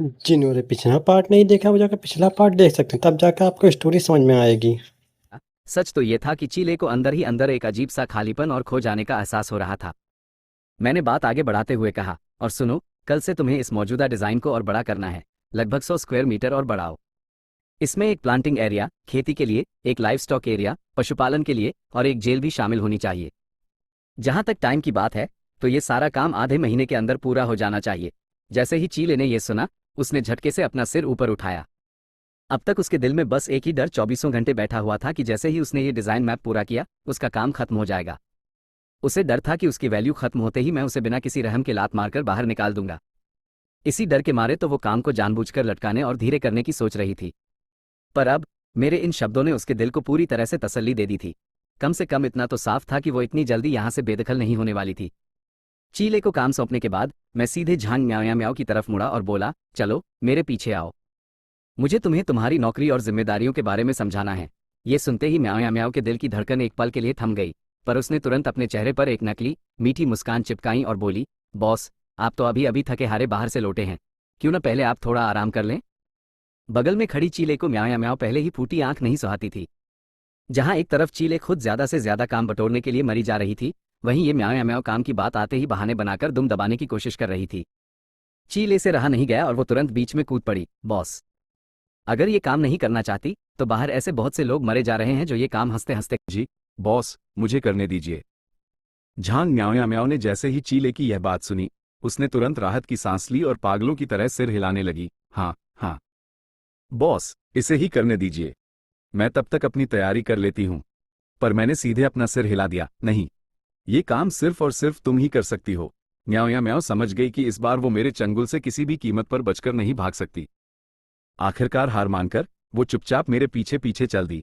जिन्होंने पिछला पार्ट नहीं देखा वो जाकर पिछला पार्ट देख सकते हैं, तब जाकर आपको स्टोरी समझ में आएगी। सच तो ये था कि चीले को अंदर ही अंदर एक अजीब सा खालीपन और खो जाने का एहसास हो रहा था। मैंने बात आगे बढ़ाते हुए कहा, और सुनो, कल से तुम्हें इस मौजूदा डिजाइन को और बड़ा करना है, लगभग 100 स्क्वायर मीटर और बढ़ाओ। इसमें एक प्लांटिंग एरिया, खेती के लिए, एक लाइव स्टॉक एरिया, पशुपालन के लिए, और एक जेल भी शामिल होनी चाहिए। जहां तक टाइम की बात है, तो ये सारा काम आधे महीने के अंदर पूरा हो जाना चाहिए। जैसे ही चीले ने यह सुना, उसने झटके से अपना सिर ऊपर उठाया। अब तक उसके दिल में बस एक ही डर 24 घंटे बैठा हुआ था कि जैसे ही उसने ये डिजाइन मैप पूरा किया, उसका काम खत्म हो जाएगा। उसे डर था कि उसकी वैल्यू खत्म होते ही मैं उसे बिना किसी रहम के लात मारकर बाहर निकाल दूंगा। इसी डर के मारे तो वो काम को जानबूझकर लटकाने और धीरे करने की सोच रही थी। पर अब मेरे इन शब्दों ने उसके दिल को पूरी तरह से तसल्ली दे दी थी। कम से कम इतना तो साफ था कि वो इतनी जल्दी यहां से बेदखल नहीं होने वाली थी। चीले को काम सौंपने के बाद मैं सीधे झांग म्याओ म्याओ की तरफ मुड़ा और बोला, चलो मेरे पीछे आओ, मुझे तुम्हें तुम्हारी नौकरी और जिम्मेदारियों के बारे में समझाना है। ये सुनते ही म्याओ म्याओ के दिल की धड़कन एक पल के लिए थम गई, पर उसने तुरंत अपने चेहरे पर एक नकली मीठी मुस्कान चिपकाई और बोली, बॉस, आप तो अभी अभी थके हारे बाहर से लौटे हैं, क्यों ना पहले आप थोड़ा आराम कर लें। बगल में खड़ी चीले को म्याओ म्याओ पहले ही फूटी आंख नहीं सुहाती थी। जहां एक तरफ चीले खुद ज्यादा से ज्यादा काम बटोरने के लिए मरी जा रही थी, वहीं ये म्याओ म्याओ काम की बात आते ही बहाने बनाकर दुम दबाने की कोशिश कर रही थी। चीले से रहा नहीं गया और वो तुरंत बीच में कूद पड़ी, बॉस, अगर ये काम नहीं करना चाहती तो बाहर ऐसे बहुत से लोग मरे जा रहे हैं जो ये काम हंसते हंसते। जी बॉस, मुझे करने दीजिए। झांग म्याओ म्याओ ने जैसे ही चीले की यह बात सुनी, उसने तुरंत राहत की सांस ली और पागलों की तरह सिर हिलाने लगी। हाँ हाँ बॉस, इसे ही करने दीजिए, मैं तब तक अपनी तैयारी कर लेती हूं। पर मैंने सीधे अपना सिर हिला दिया, नहीं, ये काम सिर्फ और सिर्फ तुम ही कर सकती हो। म्याओ या म्याओ समझ गई कि इस बार वो मेरे चंगुल से किसी भी कीमत पर बचकर नहीं भाग सकती। आखिरकार हार मानकर वो चुपचाप मेरे पीछे पीछे चल दी।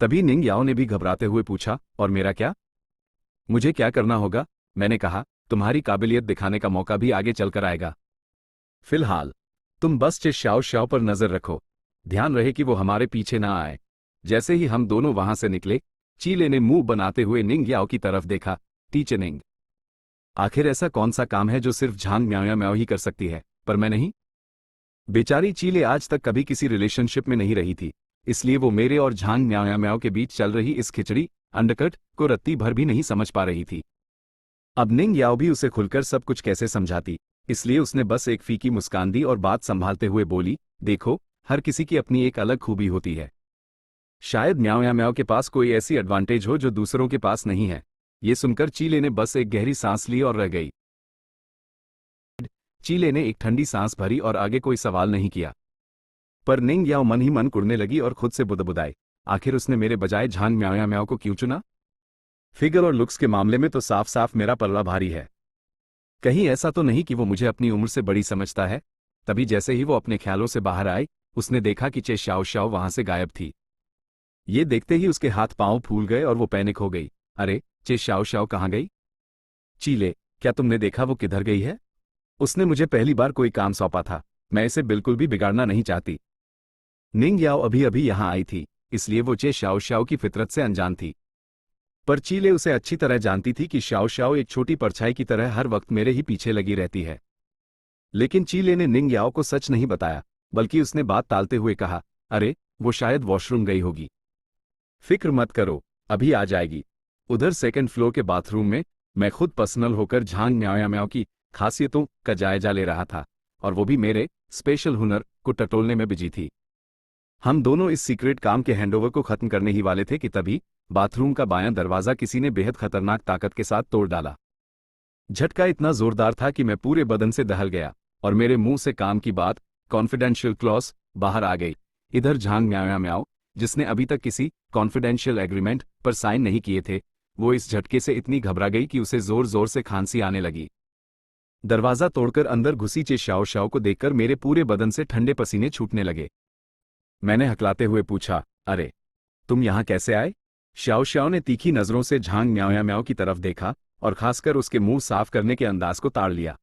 तभी निंग याओ ने भी घबराते हुए पूछा, और मेरा क्या? मुझे क्या करना होगा? मैंने कहा, तुम्हारी काबिलियत दिखाने का मौका भी आगे चलकर आएगा। फिलहाल तुम बस चे शाओ शाओ पर नजर रखो, ध्यान रहे कि वो हमारे पीछे ना आए। जैसे ही हम दोनों वहां से निकले, चीले ने मुंह बनाते हुए निंग याओ की तरफ देखा। टीचर निंग, आखिर ऐसा कौन सा काम है जो सिर्फ झांग म्याओ म्याओ ही कर सकती है, पर मैं नहीं? बेचारी चीले आज तक कभी किसी रिलेशनशिप में नहीं रही थी, इसलिए वो मेरे और झांग म्याओ म्याओ के बीच चल रही इस खिचड़ी अंडरकट को रत्ती भर भी नहीं समझ पा रही थी। अब निंग याओ भी उसे खुलकर सब कुछ कैसे समझाती, इसलिए उसने बस एक फीकी मुस्कान दी और बात संभालते हुए बोली, देखो, हर किसी की अपनी एक अलग खूबी होती है। शायद म्याओ या म्याओ के पास कोई ऐसी एडवांटेज हो जो दूसरों के पास नहीं है। ये सुनकर चीले ने बस एक गहरी सांस ली और रह गई। चीले ने एक ठंडी सांस भरी और आगे कोई सवाल नहीं किया। पर निंग याओ मन ही मन कुड़ने लगी और खुद से बुदबुदाई, आखिर उसने मेरे बजाय झांग म्याओ या म्याओ को क्यों चुना? फिगर और लुक्स के मामले में तो साफ साफ मेरा पल्ला भारी है। कहीं ऐसा तो नहीं कि वो मुझे अपनी उम्र से बड़ी समझता है? तभी जैसे ही वो अपने ख्यालों से बाहर आई, उसने देखा कि चे शाओ शाओ वहां से गायब थी। ये देखते ही उसके हाथ पांव फूल गए और वो पैनिक हो गई। अरे, चे शाओ शाओ कहाँ गई? चीले, क्या तुमने देखा वो किधर गई है? उसने मुझे पहली बार कोई काम सौंपा था, मैं इसे बिल्कुल भी बिगाड़ना नहीं चाहती। निंग याओ अभी अभी यहां आई थी, इसलिए वो चे शाओ शाओ की फितरत से अनजान थी। पर चीले उसे अच्छी तरह जानती थी कि शाओ शाओ एक छोटी परछाई की तरह हर वक्त मेरे ही पीछे लगी रहती है। लेकिन चीले ने निंग याओ को सच नहीं बताया, बल्कि उसने बात टालते हुए कहा, अरे, वो शायद वॉशरूम गई होगी। फिक्र मत करो, अभी आ जाएगी। उधर सेकंड फ्लोर के बाथरूम में मैं खुद पर्सनल होकर झांग म्याओ म्याओ की खासियतों का जायजा ले रहा था, और वो भी मेरे स्पेशल हुनर को टटोलने में बिजी थी। हम दोनों इस सीक्रेट काम के हैंडओवर को खत्म करने ही वाले थे कि तभी बाथरूम का बायां दरवाजा किसी ने बेहद खतरनाक ताकत के साथ तोड़ डाला। झटका इतना जोरदार था कि मैं पूरे बदन से दहल गया और मेरे मुंह से काम की बात, कॉन्फिडेंशियल क्लॉज, बाहर आ गई। इधर झांग म्याओ म्याओ, जिसने अभी तक किसी कॉन्फिडेंशियल एग्रीमेंट पर साइन नहीं किए थे, वो इस झटके से इतनी घबरा गई कि उसे जोर जोर से खांसी आने लगी। दरवाजा तोड़कर अंदर घुसी चे शाओ शाओ को देखकर मेरे पूरे बदन से ठंडे पसीने छूटने लगे। मैंने हकलाते हुए पूछा, अरे, तुम यहां कैसे आए? शाओ शाओ ने तीखी नजरों से झांग म्याओ म्याओ की तरफ देखा और खासकर उसके मुंह साफ करने के अंदाज को ताड़ लिया।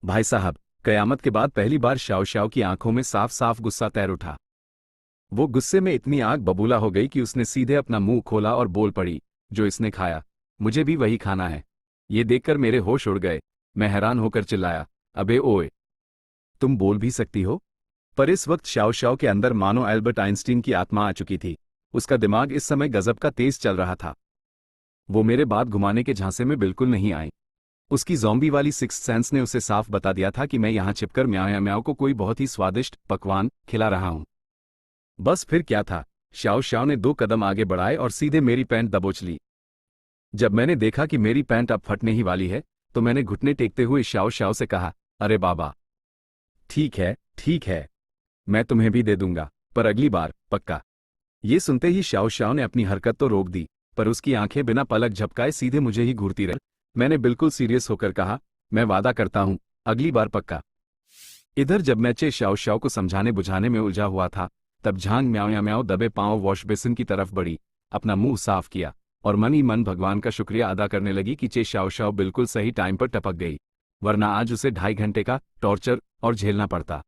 भाई साहब, कयामत के बाद पहली बार शाओ शाओ की आंखों में साफ साफ गुस्सा तैर उठा। वो गुस्से में इतनी आग बबूला हो गई कि उसने सीधे अपना मुंह खोला और बोल पड़ी, जो इसने खाया, मुझे भी वही खाना है। ये देखकर मेरे होश उड़ गए। मैं हैरान होकर चिल्लाया, अबे ओए, तुम बोल भी सकती हो? पर इस वक्त शाओ शाओ के अंदर मानो एल्बर्ट आइंस्टीन की आत्मा आ चुकी थी। उसका दिमाग इस समय गजब का तेज चल रहा था। वो मेरे बात घुमाने के झांसे में बिल्कुल नहीं आई। उसकी ज़ॉम्बी वाली सिक्स्थ सेंस ने उसे साफ बता दिया था कि मैं यहाँ छिपकर म्याओ म्याओ को कोई बहुत ही स्वादिष्ट पकवान खिला रहा हूँ। बस फिर क्या था, शाओ शाओ ने 2 कदम आगे बढ़ाए और सीधे मेरी पैंट दबोच ली। जब मैंने देखा कि मेरी पैंट अब फटने ही वाली है, तो मैंने घुटने टेकते हुए शाओ शाओ से कहा, अरे बाबा, ठीक है, मैं तुम्हें भी दे दूंगा, पर अगली बार पक्का। ये सुनते ही शाओ शाओ ने अपनी हरकत तो रोक दी, पर उसकी आंखें बिना पलक झपकाए सीधे मुझे ही घूरती रही। मैंने बिल्कुल सीरियस होकर कहा, मैं वादा करता हूं, अगली बार पक्का। इधर जब मैं चे शाओ शाओ को समझाने बुझाने में उलझा हुआ था, तब झांग म्याओ म्याओ दबे पांव वॉश बेसिन की तरफ बढ़ी, अपना मुंह साफ किया और मन ही मन भगवान का शुक्रिया अदा करने लगी कि चे शाओ शाओ बिल्कुल सही टाइम पर टपक गई, वरना आज उसे 2.5 घंटे का टॉर्चर और झेलना पड़ता।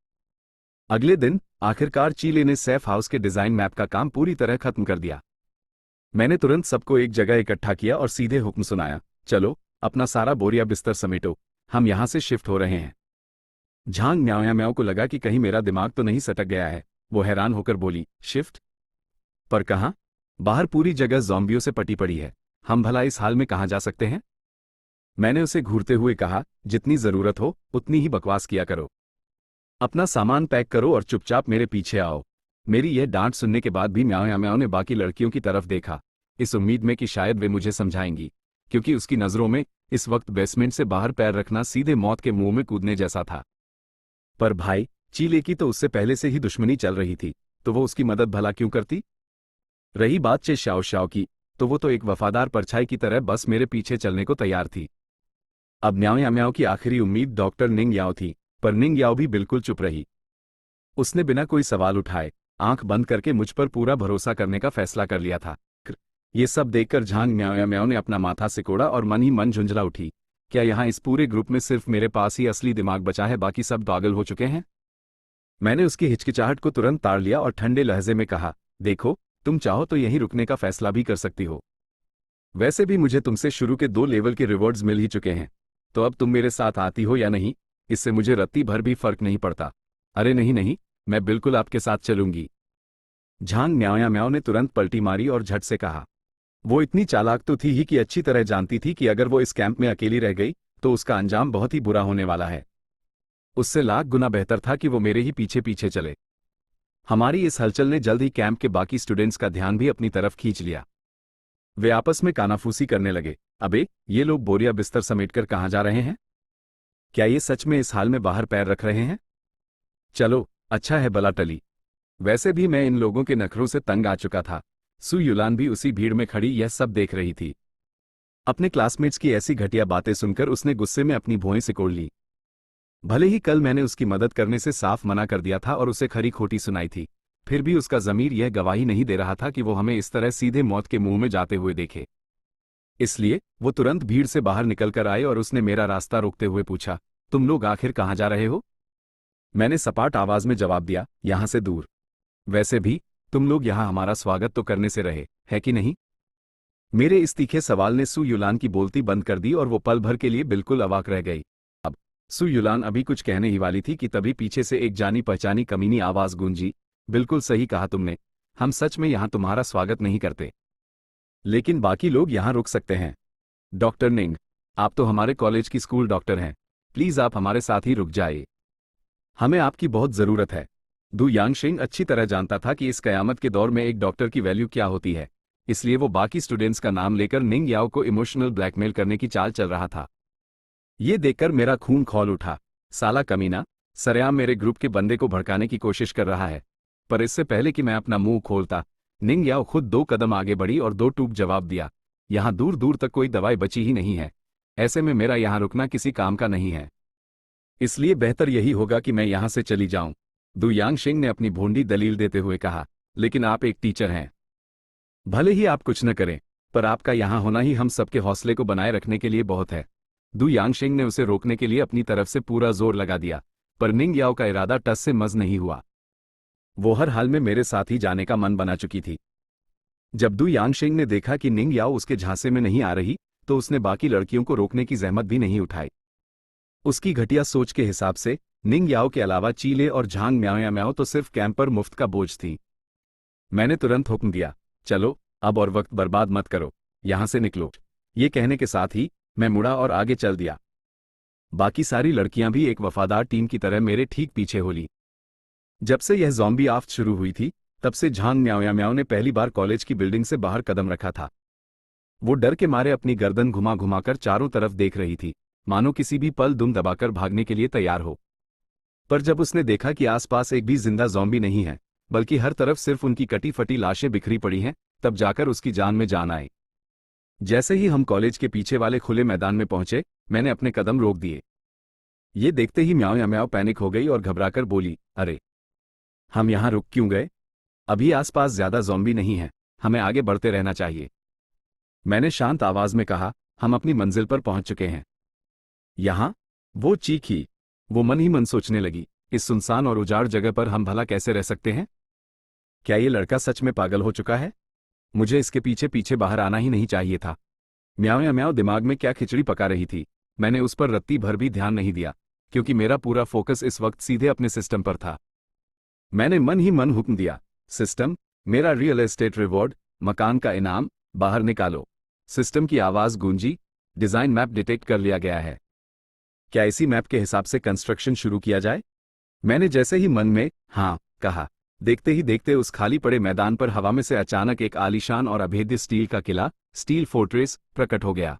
अगले दिन आखिरकार चीले ने सेफ हाउस के डिजाइन मैप का काम पूरी तरह खत्म कर दिया। मैंने तुरंत सबको एक जगह इकट्ठा किया और सीधे हुक्म सुनाया, चलो अपना सारा बोरिया बिस्तर समेटो, हम यहां से शिफ्ट हो रहे हैं। झांग म्याओ म्याओ को लगा कि कहीं मेरा दिमाग तो नहीं सटक गया है। वो हैरान होकर बोली, शिफ्ट? पर कहाँ? बाहर पूरी जगह ज़ॉम्बियों से पटी पड़ी है, हम भला इस हाल में कहाँ जा सकते हैं? मैंने उसे घूरते हुए कहा, जितनी जरूरत हो उतनी ही बकवास किया करो। अपना सामान पैक करो और चुपचाप मेरे पीछे आओ। मेरी यह डांट सुनने के बाद भी म्याओ म्याओ ने बाकी लड़कियों की तरफ देखा, इस उम्मीद में कि शायद वे मुझे समझाएंगी, क्योंकि उसकी नज़रों में इस वक्त बेसमेंट से बाहर पैर रखना सीधे मौत के मुंह में कूदने जैसा था। पर भाई, चीले की तो उससे पहले से ही दुश्मनी चल रही थी, तो वो उसकी मदद भला क्यों करती? रही बात चे शाओ शाओ की, तो वो तो एक वफादार परछाई की तरह बस मेरे पीछे चलने को तैयार थी। अब म्याओ म्याओ की आखिरी उम्मीद डॉक्टर निंग याओ थी, पर निंग याओ भी बिल्कुल चुप रही। उसने बिना कोई सवाल उठाए आंख बंद करके मुझ पर पूरा भरोसा करने का फैसला कर लिया था। ये सब देखकर झांग म्याओ म्याओ ने अपना माथा सिकोड़ा और मन ही मन झुंझला उठी, क्या यहाँ इस पूरे ग्रुप में सिर्फ मेरे पास ही असली दिमाग बचा है, बाकी सब पागल हो चुके हैं? मैंने उसकी हिचकिचाहट को तुरंत ताड़ लिया और ठंडे लहजे में कहा, देखो, तुम चाहो तो यहीं रुकने का फैसला भी कर सकती हो। वैसे भी मुझे तुमसे शुरू के 2 लेवल के रिवॉर्ड्स मिल ही चुके हैं, तो अब तुम मेरे साथ आती हो या नहीं, इससे मुझे रत्ती भर भी फर्क नहीं पड़ता। अरे नहीं, मैं बिल्कुल आपके साथ चलूंगी। झांग म्याओ म्याओ ने तुरंत पलटी मारी और झट से कहा। वो इतनी चालाक तो थी ही कि अच्छी तरह जानती थी कि अगर वो इस कैंप में अकेली रह गई तो उसका अंजाम बहुत ही बुरा होने वाला है। उससे लाख गुना बेहतर था कि वो मेरे ही पीछे पीछे चले। हमारी इस हलचल ने जल्द ही कैंप के बाकी स्टूडेंट्स का ध्यान भी अपनी तरफ खींच लिया। वे आपस में कानाफूसी करने लगे, अबे ये लोग बोरिया बिस्तर समेटकर कहाँ जा रहे हैं? क्या ये सच में इस हाल में बाहर पैर रख रहे हैं? चलो अच्छा है बला टली। वैसे भी मैं इन लोगों के नखरों से तंग आ चुका था। सु युलान भी उसी भीड़ में खड़ी यह सब देख रही थी। अपने क्लासमेट्स की ऐसी घटिया बातें सुनकर उसने गुस्से में अपनी भौहें सिकोड़ ली। भले ही कल मैंने उसकी मदद करने से साफ मना कर दिया था और उसे खरी खोटी सुनाई थी, फिर भी उसका ज़मीर यह गवाही नहीं दे रहा था कि वो हमें इस तरह सीधे मौत के मुंह में जाते हुए देखे। इसलिए वो तुरंत भीड़ से बाहर निकलकर आए और उसने मेरा रास्ता रोकते हुए पूछा, तुम लोग आखिर कहाँ जा रहे हो? मैंने सपाट आवाज में जवाब दिया, यहां से दूर। वैसे भी तुम लोग यहां हमारा स्वागत तो करने से रहे, है कि नहीं? मेरे इस तीखे सवाल ने सु युलान की बोलती बंद कर दी और वो पल भर के लिए बिल्कुल अवाक रह गई। अब सु युलान अभी कुछ कहने ही वाली थी कि तभी पीछे से एक जानी पहचानी कमीनी आवाज गूंजी, बिल्कुल सही कहा तुमने, हम सच में यहां तुम्हारा स्वागत नहीं करते, लेकिन बाकी लोग यहां रुक सकते हैं। डॉक्टर निंग, आप तो हमारे कॉलेज की स्कूल डॉक्टर हैं, प्लीज आप हमारे साथ ही रुक जाइए, हमें आपकी बहुत जरूरत है। दु यांगशिंग अच्छी तरह जानता था कि इस कयामत के दौर में एक डॉक्टर की वैल्यू क्या होती है, इसलिए वो बाकी स्टूडेंट्स का नाम लेकर निंग याओ को इमोशनल ब्लैकमेल करने की चाल चल रहा था। ये देखकर मेरा खून खौल उठा, साला कमीना सरेआम मेरे ग्रुप के बंदे को भड़काने की कोशिश कर रहा है। पर इससे पहले कि मैं अपना मुंह खोलता, निंग याओ खुद 2 कदम आगे बढ़ी और 2 टूक जवाब दिया, यहां दूर दूर तक कोई दवाई बची ही नहीं है, ऐसे में मेरा यहां रुकना किसी काम का नहीं है, इसलिए बेहतर यही होगा कि मैं यहां से चली जाऊं। दु यांगशिंग ने अपनी भोंडी दलील देते हुए कहा, लेकिन आप एक टीचर हैं, भले ही आप कुछ न करें, पर आपका यहां होना ही हम सबके हौसले को बनाए रखने के लिए बहुत है। दु यांगशिंग ने उसे रोकने के लिए अपनी तरफ से पूरा जोर लगा दिया, पर निंग याओ का इरादा टस से मस नहीं हुआ। वो हर हाल में मेरे साथ ही जाने का मन बना चुकी थी। जब दु यांगशिंग ने देखा कि निंग याओ उसके झांसे में नहीं आ रही, तो उसने बाकी लड़कियों को रोकने की जहमत भी नहीं उठाई। उसकी घटिया सोच के हिसाब से निंग याओ के अलावा चीले और झांग म्याओ म्याओ तो सिर्फ कैंप पर मुफ्त का बोझ थी। मैंने तुरंत हुक्म दिया, चलो अब और वक्त बर्बाद मत करो, यहां से निकलो। ये कहने के साथ ही मैं मुड़ा और आगे चल दिया। बाकी सारी लड़कियां भी एक वफादार टीम की तरह मेरे ठीक पीछे हो ली। जब से यह ज़ॉम्बी आफ्त शुरू हुई थी तब से झांग म्याओ म्याओ ने पहली बार कॉलेज की बिल्डिंग से बाहर कदम रखा था। वो डर के मारे अपनी गर्दन घुमा घुमाकर चारों तरफ देख रही थी, मानो किसी भी पल दुम दबाकर भागने के लिए तैयार हो। पर जब उसने देखा कि आसपास एक भी जिंदा ज़ॉम्बी नहीं है, बल्कि हर तरफ सिर्फ उनकी कटी फटी लाशें बिखरी पड़ी हैं, तब जाकर उसकी जान में जान आई। जैसे ही हम कॉलेज के पीछे वाले खुले मैदान में पहुंचे, मैंने अपने कदम रोक दिए। ये देखते ही म्याओ म्याओ पैनिक हो गई और घबराकर बोली, अरे हम यहां रुक क्यों गए? अभी आसपास ज्यादा ज़ॉम्बी नहीं है, हमें आगे बढ़ते रहना चाहिए। मैंने शांत आवाज में कहा, हम अपनी मंजिल पर पहुंच चुके हैं। यहां? वो चीखी। वो मन ही मन सोचने लगी, इस सुनसान और उजाड़ जगह पर हम भला कैसे रह सकते हैं? क्या ये लड़का सच में पागल हो चुका है? मुझे इसके पीछे पीछे बाहर आना ही नहीं चाहिए था। म्याओ म्याओ दिमाग में क्या खिचड़ी पका रही थी, मैंने उस पर रत्ती भर भी ध्यान नहीं दिया, क्योंकि मेरा पूरा फोकस इस वक्त सीधे अपने सिस्टम पर था। मैंने मन ही मन हुक्म दिया, सिस्टम, मेरा रियल एस्टेट रिवॉर्ड, मकान का इनाम, बाहर निकालो। सिस्टम की आवाज गूंजी, डिजाइन मैप डिटेक्ट कर लिया गया है। क्या इसी मैप के हिसाब से कंस्ट्रक्शन शुरू किया जाए? मैंने जैसे ही मन में हाँ कहा, देखते ही देखते उस खाली पड़े मैदान पर हवा में से अचानक एक आलीशान और अभेद्य स्टील का किला, स्टील फोर्ट्रेस, प्रकट हो गया।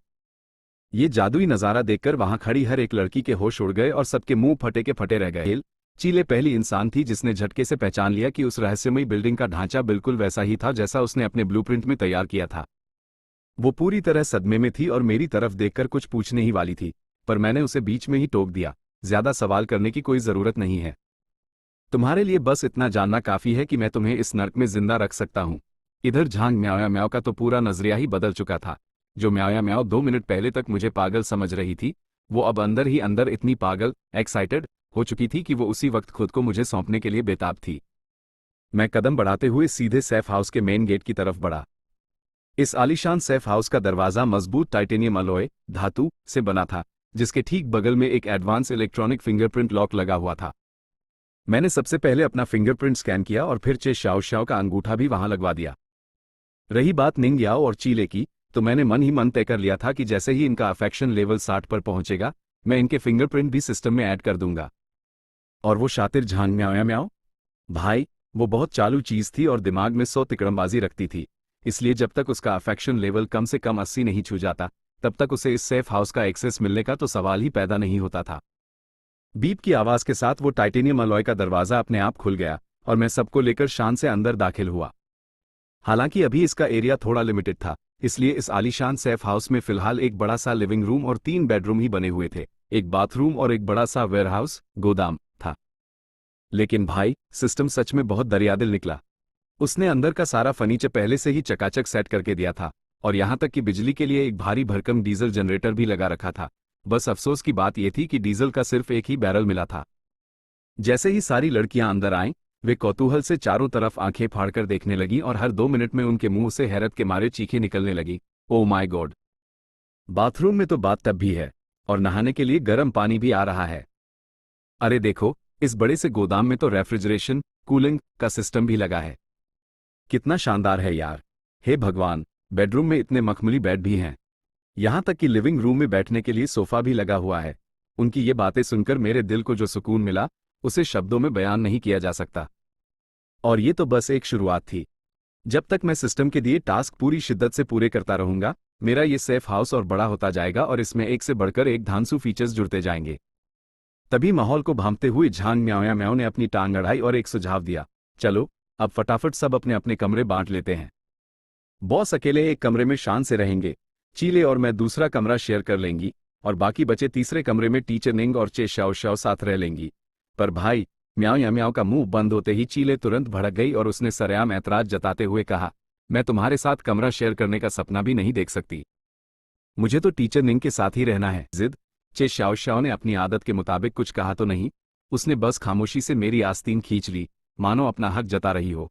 ये जादुई नजारा देखकर वहां खड़ी हर एक लड़की के होश उड़ गए और सबके मुंह फटे के फटे रह गए। चीले पहली इंसान थी जिसने झटके से पहचान लिया कि उस रहस्यमयी बिल्डिंग का ढांचा बिल्कुल वैसा ही था जैसा उसने अपने ब्लूप्रिंट में तैयार किया था। वो पूरी तरह सदमे में थी और मेरी तरफ देखकर कुछ पूछने ही वाली थी, पर मैंने उसे बीच में ही टोक दिया, ज्यादा सवाल करने की कोई जरूरत नहीं है। तुम्हारे लिए बस इतना जानना काफी है कि मैं तुम्हें इस नर्क में जिंदा रख सकता हूं। इधर झांग म्याओ म्याओ का तो पूरा नजरिया ही बदल चुका था। जो म्याओ म्याओ 2 मिनट पहले तक मुझे पागल समझ रही थी, वो अब अंदर ही अंदर इतनी पागल, एक्साइटेड हो चुकी थी कि वो उसी वक्त खुद को मुझे सौंपने के लिए बेताब थी। मैं कदम बढ़ाते हुए सीधे सेफ हाउस के मेन गेट की तरफ बढ़ा। इस आलीशान सेफ हाउस का दरवाजा मजबूत टाइटेनियम अलॉय धातु से बना था, जिसके ठीक बगल में एक एडवांस इलेक्ट्रॉनिक फिंगरप्रिंट लॉक लगा हुआ था। मैंने सबसे पहले अपना फिंगरप्रिंट स्कैन किया और फिर चे शाओ शाओ का अंगूठा भी वहां लगवा दिया। रही बात निंग याओ और चीले की, तो मैंने मन ही मन तय कर लिया था कि जैसे ही इनका अफेक्शन लेवल 60 पर पहुंचेगा, मैं इनके फिंगरप्रिंट भी सिस्टम में ऐड कर दूंगा। और वो शातिर झांग म्याओ म्याओ, भाई वो बहुत चालू चीज थी और दिमाग में 100 तिकड़मबाजी रखती थी, इसलिए जब तक उसका अफेक्शन लेवल कम से कम 80 नहीं छू जाता, तब तक उसे इस सेफ हाउस का एक्सेस मिलने का तो सवाल ही पैदा नहीं होता था। बीप की आवाज के साथ वो टाइटेनियम अलॉय का दरवाजा अपने आप खुल गया और मैं सबको लेकर शान से अंदर दाखिल हुआ। हालांकि अभी इसका एरिया थोड़ा लिमिटेड था, इसलिए इस आलीशान सेफ हाउस में फिलहाल एक बड़ा सा लिविंग रूम और 3 बेडरूम ही बने हुए थे, एक बाथरूम और एक बड़ा सा वेयरहाउस गोदाम था। लेकिन भाई, सिस्टम सच में बहुत दरियादिल निकला। उसने अंदर का सारा फर्नीचर पहले से ही चकाचक सेट करके दिया था और यहां तक कि बिजली के लिए एक भारी भरकम डीजल जनरेटर भी लगा रखा था। बस अफसोस की बात यह थी कि डीजल का सिर्फ एक ही बैरल मिला था। जैसे ही सारी लड़कियां अंदर आईं, वे कौतूहल से चारों तरफ आंखें फाड़कर देखने लगीं और हर 2 मिनट में उनके मुंह से हैरत के मारे चीखें निकलने लगीं। Oh my God! बाथरूम में तो बाथ टब भी है और नहाने के लिए गर्म पानी भी आ रहा है। अरे देखो, इस बड़े से गोदाम में तो रेफ्रिजरेशन, कूलिंग का सिस्टम भी लगा है। कितना शानदार है यार! हे भगवान, बेडरूम में इतने मखमली बेड भी हैं। यहां तक कि लिविंग रूम में बैठने के लिए सोफा भी लगा हुआ है। उनकी ये बातें सुनकर मेरे दिल को जो सुकून मिला, उसे शब्दों में बयान नहीं किया जा सकता। और ये तो बस एक शुरुआत थी। जब तक मैं सिस्टम के दिए टास्क पूरी शिद्दत से पूरे करता रहूंगा, मेरा ये सेफ हाउस और बड़ा होता जाएगा और इसमें एक से बढ़कर एक धांसू फीचर्स जुड़ते जाएंगे। तभी माहौल को भांपते हुए झांग म्याओ म्याओ ने अपनी टांग अड़ाई और एक सुझाव दिया, चलो अब फटाफट सब अपने अपने कमरे बांट लेते हैं। बॉस अकेले एक कमरे में शान से रहेंगे, चीले और मैं दूसरा कमरा शेयर कर लेंगी और बाकी बचे तीसरे कमरे में टीचर निंग और चे शाओ शाओ साथ रह लेंगी। पर भाई, म्याओ म्याओ का मुंह बंद होते ही चीले तुरंत भड़क गई और उसने सरेआम ऐतराज जताते हुए कहा, मैं तुम्हारे साथ कमरा शेयर करने का सपना भी नहीं देख सकती। मुझे तो टीचर निंग के साथ ही रहना है। जिद! चे शाओ शाओ ने अपनी आदत के मुताबिक कुछ कहा तो नहीं, उसने बस खामोशी से मेरी आस्तीन खींच ली, मानो अपना हक जता रही हो।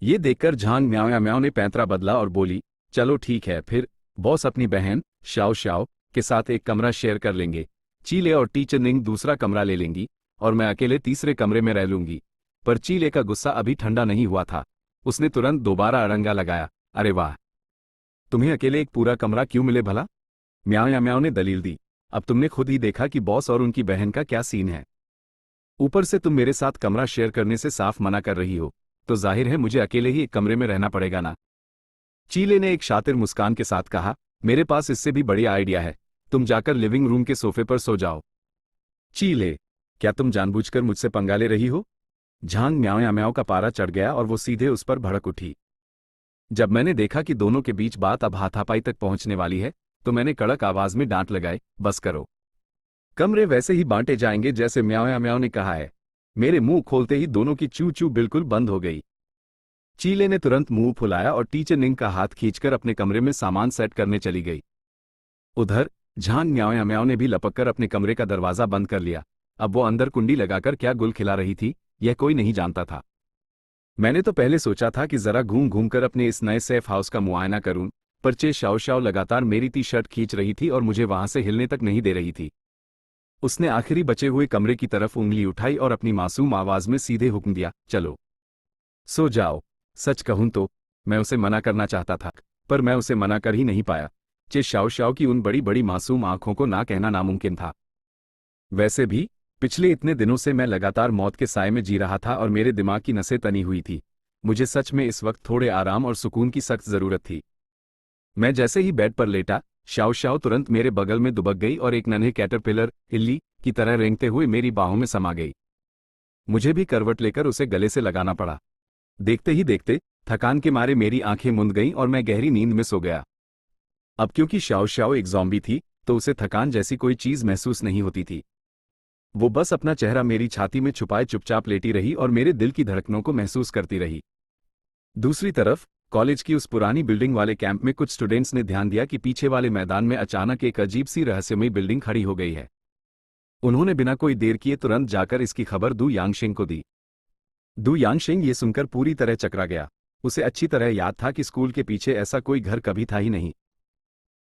ये देखकर झांग म्याओ म्याओ ने पैंतरा बदला और बोली, चलो ठीक है फिर, बॉस अपनी बहन शाओ शाओ के साथ एक कमरा शेयर कर लेंगे, चीले और टीचर निंग दूसरा कमरा ले लेंगी और मैं अकेले तीसरे कमरे में रह लूंगी। पर चीले का गुस्सा अभी ठंडा नहीं हुआ था। उसने तुरंत दोबारा अड़ंगा लगाया। अरे वाह, तुम्हें अकेले एक पूरा कमरा क्यों मिले भला? म्याओ या म्याओ ने दलील दी। अब तुमने खुद ही देखा कि बॉस और उनकी बहन का क्या सीन है। ऊपर से तुम मेरे साथ कमरा शेयर करने से साफ मना कर रही हो, तो जाहिर है मुझे अकेले ही एक कमरे में रहना पड़ेगा ना। चीले ने एक शातिर मुस्कान के साथ कहा, मेरे पास इससे भी बढ़िया आइडिया है, तुम जाकर लिविंग रूम के सोफे पर सो जाओ। चीले, क्या तुम जानबूझकर मुझसे पंगा ले रही हो? झांग म्याओ या म्याओ का पारा चढ़ गया और वो सीधे उस पर भड़क उठी। जब मैंने देखा कि दोनों के बीच बात अब हाथापाई तक पहुंचने वाली है, तो मैंने कड़क आवाज में डांट लगाई, बस करो। कमरे वैसे ही बांटे जाएंगे जैसे म्याओ या म्याओ ने कहा है। मेरे मुंह खोलते ही दोनों की चू चू बिल्कुल बंद हो गई। चीले ने तुरंत मुंह फुलाया और टीचर निंग का हाथ खींचकर अपने कमरे में सामान सेट करने चली गई। उधर झांग म्याओ या म्याओ ने भी लपककर अपने कमरे का दरवाजा बंद कर लिया। अब वो अंदर कुंडी लगाकर क्या गुल खिला रही थी, यह कोई नहीं जानता था। मैंने तो पहले सोचा था कि जरा घूम घूम कर अपने इस नए सेफ हाउस का मुआयना करूं, पर चे शाओ शाओ लगातार मेरी टी शर्ट खींच रही थी और मुझे वहां से हिलने तक नहीं दे रही थी। उसने आखिरी बचे हुए कमरे की तरफ उंगली उठाई और अपनी मासूम आवाज में सीधे हुक्म दिया, चलो सो जाओ। सच कहूं तो मैं उसे मना करना चाहता था, पर मैं उसे मना कर ही नहीं पाया। चे शाओ शाओ की उन बड़ी बड़ी मासूम आंखों को ना कहना नामुमकिन था। वैसे भी पिछले इतने दिनों से मैं लगातार मौत के साए में जी रहा था और मेरे दिमाग की नसें तनी हुई थी। मुझे सच में इस वक्त थोड़े आराम और सुकून की सख्त जरूरत थी। मैं जैसे ही बेड पर लेटा, शाओ शाओ तुरंत मेरे बगल में दुबक गई और एक नन्हे कैटरपिलर इल्ली की तरह रेंगते हुए मेरी बाहों में समा गई। मुझे भी करवट लेकर उसे गले से लगाना पड़ा। देखते ही देखते थकान के मारे मेरी आंखें मुंद गईं और मैं गहरी नींद में सो गया। अब क्योंकि शाओ शाओ एक ज़ॉम्बी थी, तो उसे थकान जैसी कोई चीज महसूस नहीं होती थी। वो बस अपना चेहरा मेरी छाती में छुपाए चुपचाप लेटी रही और मेरे दिल की धड़कनों को महसूस करती रही। दूसरी तरफ कॉलेज की उस पुरानी बिल्डिंग वाले कैंप में कुछ स्टूडेंट्स ने ध्यान दिया कि पीछे वाले मैदान में अचानक एक अजीब सी रहस्यमयी बिल्डिंग खड़ी हो गई है। उन्होंने बिना कोई देर किए तुरंत जाकर इसकी खबर दू यांगशिंग को दी। दू यांगशिंग ये सुनकर पूरी तरह चकरा गया। उसे अच्छी तरह याद था कि स्कूल के पीछे ऐसा कोई घर कभी था ही नहीं।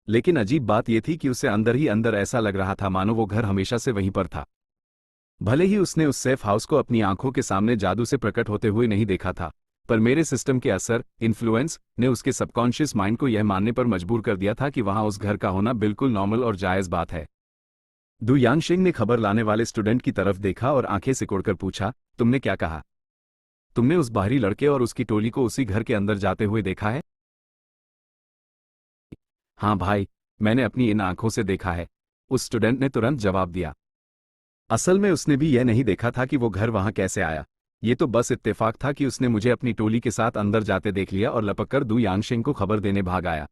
लेकिन अजीब बात यह थी कि उसे अंदर ही अंदर ऐसा लग रहा था मानो वो घर हमेशा से वहीं पर था। भले ही उसने उस सेफ हाउस को अपनी आंखों के सामने जादू से प्रकट होते हुए नहीं देखा था, पर मेरे सिस्टम के असर इन्फ्लुएंस ने उसके सबकॉन्शियस माइंड को यह मानने पर मजबूर कर दिया था कि वहां उस घर का होना बिल्कुल नॉर्मल और जायज बात है। दू यांगशिंग ने खबर लाने वाले स्टूडेंट की तरफ देखा और आंखें सिकोड़कर पूछा, तुमने क्या कहा? तुमने उस बाहरी लड़के और उसकी टोली को उसी घर के अंदर जाते हुए देखा है? हाँ भाई, मैंने अपनी इन आंखों से देखा है, उस स्टूडेंट ने तुरंत जवाब दिया। असल में उसने भी यह नहीं देखा था कि वो घर वहां कैसे आया। ये तो बस इत्तेफाक था कि उसने मुझे अपनी टोली के साथ अंदर जाते देख लिया और लपककर दू यांगशिंग को खबर देने भाग आया।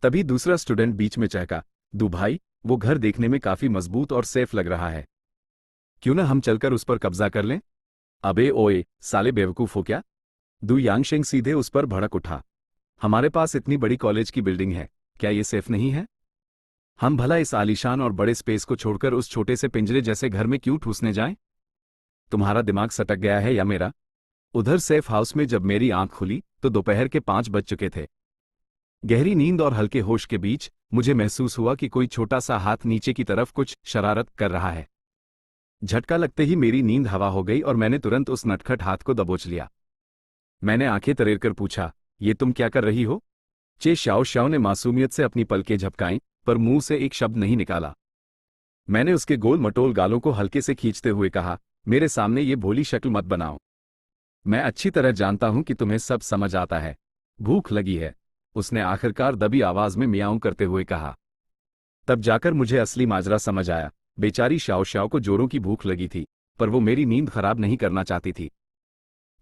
तभी दूसरा स्टूडेंट बीच में चहका, दू भाई, वो घर देखने में काफी मजबूत और सेफ लग रहा है, क्यों ना हम चलकर उस पर कब्जा कर लें? अबे ओए, साले बेवकूफ हो क्या? दू यांगशिंग सीधे उस पर भड़क उठा। हमारे पास इतनी बड़ी कॉलेज की बिल्डिंग है, क्या ये सेफ नहीं है? हम भला इस आलीशान और बड़े स्पेस को छोड़कर उस छोटे से पिंजरे जैसे घर में क्यों ठूसने जाएं? तुम्हारा दिमाग सटक गया है या मेरा? उधर सेफ हाउस में जब मेरी आंख खुली तो दोपहर के 5 बज चुके थे। गहरी नींद और हल्के होश के बीच मुझे महसूस हुआ कि कोई छोटा सा हाथ नीचे की तरफ कुछ शरारत कर रहा है। झटका लगते ही मेरी नींद हवा हो गई और मैंने तुरंत उस नटखट हाथ को दबोच लिया। मैंने आंखें तरेरकर पूछा, ये तुम क्या कर रही हो? चे शाओ शाओ ने मासूमियत से अपनी पलकें झपकाईं, पर मुंह से एक शब्द नहीं निकाला। मैंने उसके गोल मटोल गालों को हल्के से खींचते हुए कहा, मेरे सामने ये भोली शक्ल मत बनाओ। मैं अच्छी तरह जानता हूं कि तुम्हें सब समझ आता है। भूख लगी है, उसने आखिरकार दबी आवाज में मियाऊं करते हुए कहा। तब जाकर मुझे असली माजरा समझ आया। बेचारी शाओ शाओ को जोरों की भूख लगी थी, पर वो मेरी नींद खराब नहीं करना चाहती थी।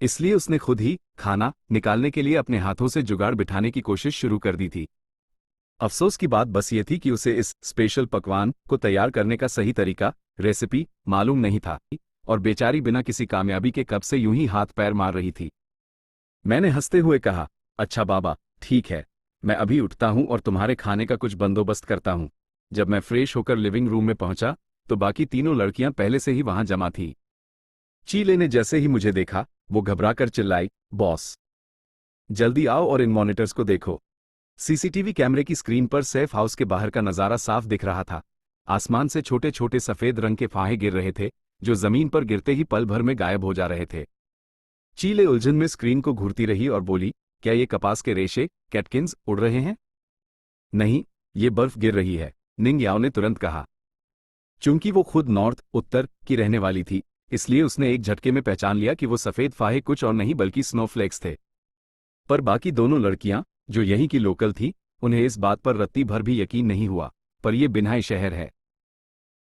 इसलिए उसने खुद ही खाना निकालने के लिए अपने हाथों से जुगाड़ बिठाने की कोशिश शुरू कर दी थी। अफसोस की बात बस ये थी कि उसे इस स्पेशल पकवान को तैयार करने का सही तरीका, रेसिपी मालूम नहीं था और बेचारी बिना किसी कामयाबी के कब से यूं ही हाथ पैर मार रही थी। मैंने हंसते हुए कहा, अच्छा बाबा, ठीक है, मैं अभी उठता हूं और तुम्हारे खाने का कुछ बंदोबस्त करता हूं। जब मैं फ्रेश होकर लिविंग रूम में पहुंचा तो बाकी तीनों लड़कियां पहले से ही वहां जमा थी। चीले ने जैसे ही मुझे देखा वो घबराकर चिल्लाई, बॉस, जल्दी आओ और इन मॉनिटर्स को देखो। सीसीटीवी कैमरे की स्क्रीन पर सेफ हाउस के बाहर का नजारा साफ दिख रहा था। आसमान से छोटे छोटे सफेद रंग के फाहे गिर रहे थे, जो जमीन पर गिरते ही पल भर में गायब हो जा रहे थे। चीले उलझन में स्क्रीन को घूरती रही और बोली, क्या ये कपास के रेशे कैटकिन्स उड़ रहे हैं? नहीं, ये बर्फ गिर रही है, निंग याओ ने तुरंत कहा। चूंकि वो खुद नॉर्थ उत्तर की रहने वाली थी, इसलिए उसने एक झटके में पहचान लिया कि वो सफेद फाहे कुछ और नहीं बल्कि स्नोफ्लेक्स थे। पर बाकी दोनों लड़कियां, जो यहीं की लोकल थी, उन्हें इस बात पर रत्ती भर भी यकीन नहीं हुआ। पर यह बिन्हाई शहर है।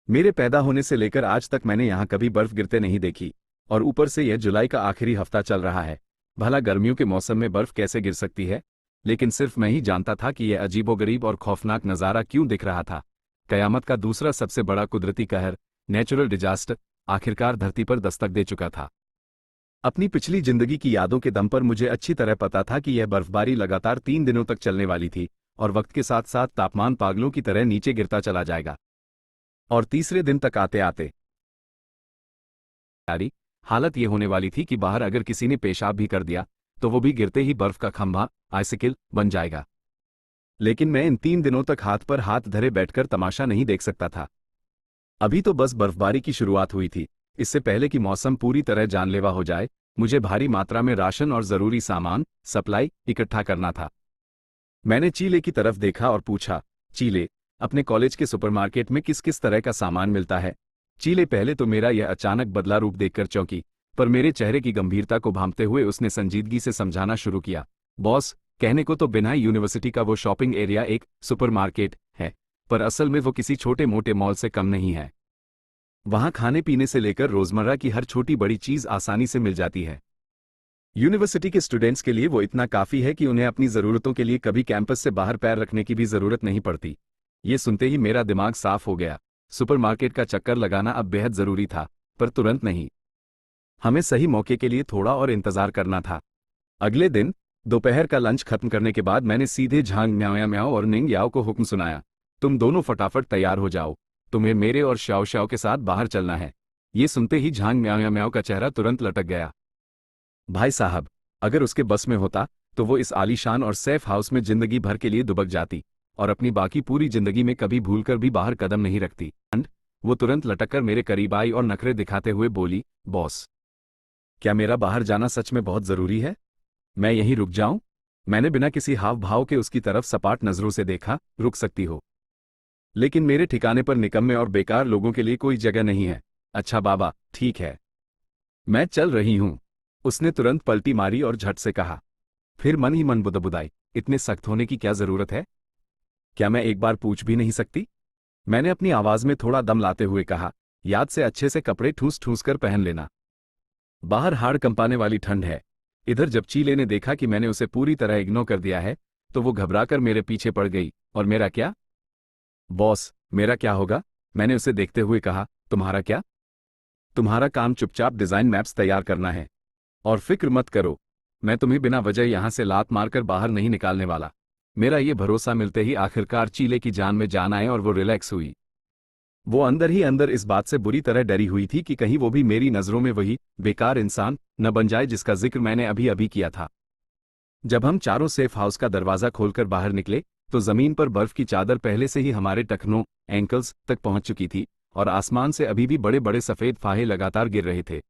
मेरे पैदा होने से लेकर आज तक मैंने यहाँ कभी बर्फ गिरते नहीं देखी, और ऊपर से यह जुलाई का आखिरी हफ्ता चल रहा है। भला गर्मियों के मौसम में बर्फ कैसे गिर सकती है? लेकिन सिर्फ मैं ही जानता था कि यह अजीबोगरीब और खौफनाक नज़ारा क्यों दिख रहा था। कयामत का दूसरा सबसे बड़ा कुदरती कहर, नेचुरल डिजास्टर, आखिरकार धरती पर दस्तक दे चुका था। अपनी पिछली जिंदगी की यादों के दम पर मुझे अच्छी तरह पता था कि यह बर्फबारी लगातार 3 दिनों तक चलने वाली थी, और वक्त के साथ साथ तापमान पागलों की तरह नीचे गिरता चला जाएगा। और तीसरे दिन तक आते आते हालत यह होने वाली थी कि बाहर अगर किसी ने पेशाब भी कर दिया तो वो भी गिरते ही बर्फ का खंभा, आइसिकल, बन जाएगा। लेकिन मैं इन 3 दिनों तक हाथ पर हाथ धरे बैठकर तमाशा नहीं देख सकता था। अभी तो बस बर्फबारी की शुरुआत हुई थी। इससे पहले कि मौसम पूरी तरह जानलेवा हो जाए, मुझे भारी मात्रा में राशन और जरूरी सामान सप्लाई इकट्ठा करना था। मैंने चीले की तरफ देखा और पूछा, चीले, अपने कॉलेज के सुपरमार्केट में किस किस तरह का सामान मिलता है? चीले पहले तो मेरा यह अचानक बदला रूप देखकर चौंकी, पर मेरे चेहरे की गंभीरता को भांपते हुए उसने संजीदगी से समझाना शुरू किया। बॉस, कहने को तो बिन्हाई यूनिवर्सिटी का वो शॉपिंग एरिया एक सुपरमार्केट है, पर असल में वो किसी छोटे मोटे मॉल से कम नहीं है। वहां खाने पीने से लेकर रोजमर्रा की हर छोटी बड़ी चीज आसानी से मिल जाती है। यूनिवर्सिटी के स्टूडेंट्स के लिए वो इतना काफी है कि उन्हें अपनी जरूरतों के लिए कभी कैंपस से बाहर पैर रखने की भी जरूरत नहीं पड़ती। ये सुनते ही मेरा दिमाग साफ हो गया। सुपरमार्केट का चक्कर लगाना अब बेहद जरूरी था, पर तुरंत नहीं। हमें सही मौके के लिए थोड़ा और इंतजार करना था। अगले दिन दोपहर का लंच खत्म करने के बाद मैंने सीधे झांग म्याओ म्याओ और निंग याओ को हुक्म सुनाया, तुम दोनों फटाफट तैयार हो जाओ, तुम्हें मेरे और श्याओ श्याओ के साथ बाहर चलना है। ये सुनते ही झांग म्याओ म्याओ का चेहरा तुरंत लटक गया। भाई साहब, अगर उसके बस में होता तो वो इस आलीशान और सेफ हाउस में जिंदगी भर के लिए दुबक जाती और अपनी बाकी पूरी जिंदगी में कभी भूलकर भी बाहर कदम नहीं रखती। वो तुरंत लटककर मेरे करीब आई और नखरे दिखाते हुए बोली, बॉस, क्या मेरा बाहर जाना सच में बहुत जरूरी है? मैं यहीं रुक जाऊं? मैंने बिना किसी हाव भाव के उसकी तरफ सपाट नजरों से देखा। रुक सकती हो, लेकिन मेरे ठिकाने पर निकम्मे और बेकार लोगों के लिए कोई जगह नहीं है। अच्छा बाबा, ठीक है, मैं चल रही हूं। उसने तुरंत पलटी मारी और झट से कहा। फिर मन ही मन बुदबुदाई, इतने सख्त होने की क्या जरूरत है? क्या मैं एक बार पूछ भी नहीं सकती? मैंने अपनी आवाज में थोड़ा दम लाते हुए कहा, याद से अच्छे से कपड़े ठूस ठूस कर पहन लेना, बाहर हाड़ कंपाने वाली ठंड है। इधर जब चीले ने देखा कि मैंने उसे पूरी तरह इग्नोर कर दिया है, तो वो घबराकर मेरे पीछे पड़ गई। और मेरा क्या? बॉस, मेरा क्या होगा? मैंने उसे देखते हुए कहा। तुम्हारा क्या? तुम्हारा काम चुपचाप डिजाइन मैप्स तैयार करना है, और फिक्र मत करो, मैं तुम्हें बिना वजह यहां से लात मारकर बाहर नहीं निकालने वाला। मेरा ये भरोसा मिलते ही आखिरकार चीले की जान में जान आए और वो रिलैक्स हुई। वो अंदर ही अंदर इस बात से बुरी तरह डरी हुई थी कि कहीं वो भी मेरी नजरों में वही बेकार इंसान न बन जाए जिसका जिक्र मैंने अभी अभी किया था। जब हम चारों सेफ हाउस का दरवाजा खोलकर बाहर निकले तो जमीन पर बर्फ की चादर पहले से ही हमारे टखनों एंकल्स तक पहुंच चुकी थी, और आसमान से अभी भी बड़े बड़े सफेद फाहे लगातार गिर रहे थे।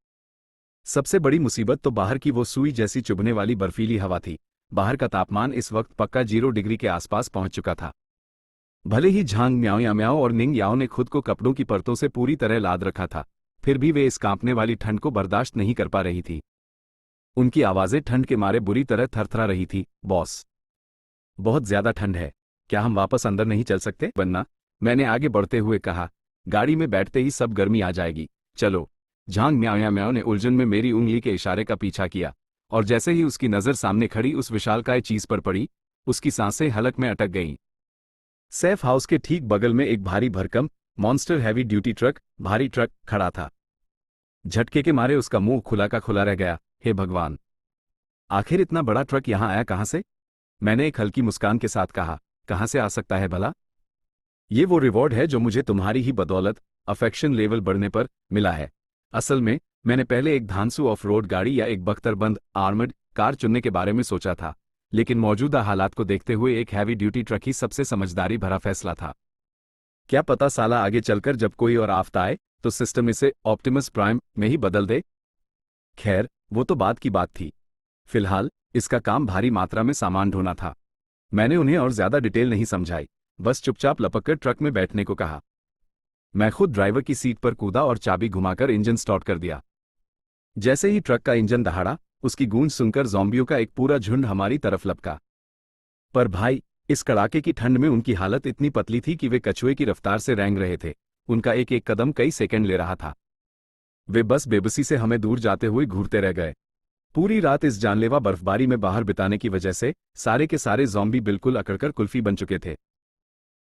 सबसे बड़ी मुसीबत तो बाहर की वो सुई जैसी चुभने वाली बर्फीली हवा थी। बाहर का तापमान इस वक्त पक्का 0 डिग्री के आसपास पहुंच चुका था। भले ही झांग म्याओ म्याओ और निंग याओ ने खुद को कपड़ों की परतों से पूरी तरह लाद रखा था, फिर भी वे इस कांपने वाली ठंड को बर्दाश्त नहीं कर पा रही थी। उनकी आवाजें ठंड के मारे बुरी तरह थरथरा रही थी। बॉस, बहुत ज्यादा ठंड है, क्या हम वापस अंदर नहीं चल सकते? बन्ना, मैंने आगे बढ़ते हुए कहा, गाड़ी में बैठते ही सब गर्मी आ जाएगी, चलो। झांग म्याओ म्याओ ने उलझन में मेरी उंगली के इशारे का पीछा किया, और जैसे ही उसकी नजर सामने खड़ी उस विशालकाय चीज पर पड़ी, उसकी सांसें हलक में अटक गईं। सेफ हाउस के ठीक बगल में एक भारी भरकम मॉन्स्टर हैवी ड्यूटी ट्रक, भारी ट्रक खड़ा था। झटके के मारे उसका मुंह खुला का खुला रह गया। हे भगवान, आखिर इतना बड़ा ट्रक यहां आया कहां से? मैंने एक हल्की मुस्कान के साथ कहा, कहां से आ सकता है भला? ये वो रिवॉर्ड है जो मुझे तुम्हारी ही बदौलत अफेक्शन लेवल बढ़ने पर मिला है। असल में मैंने पहले एक धांसू ऑफ रोड गाड़ी या एक बख्तरबंद आर्मर्ड कार चुनने के बारे में सोचा था, लेकिन मौजूदा हालात को देखते हुए एक हैवी ड्यूटी ट्रक ही सबसे समझदारी भरा फैसला था। क्या पता साला आगे चलकर जब कोई और आफत आए तो सिस्टम इसे ऑप्टिमस प्राइम में ही बदल दे। खैर, वो तो बात की बात थी। फिलहाल इसका काम भारी मात्रा में सामान ढोना था। मैंने उन्हें और ज्यादा डिटेल नहीं समझाई, बस चुपचाप लपककर ट्रक में बैठने को कहा। मैं खुद ड्राइवर की सीट पर कूदा और चाबी घुमाकर इंजन स्टार्ट कर दिया। जैसे ही ट्रक का इंजन दहाड़ा, उसकी गूंज सुनकर ज़ॉम्बियों का एक पूरा झुंड हमारी तरफ लपका। पर भाई, इस कड़ाके की ठंड में उनकी हालत इतनी पतली थी कि वे कछुए की रफ्तार से रेंग रहे थे। उनका एक एक कदम कई सेकंड ले रहा था। वे बस बेबसी से हमें दूर जाते हुए घूरते रह गए। पूरी रात इस जानलेवा बर्फबारी में बाहर बिताने की वजह से सारे के सारे ज़ॉम्बी बिल्कुल अकड़कर कुल्फी बन चुके थे।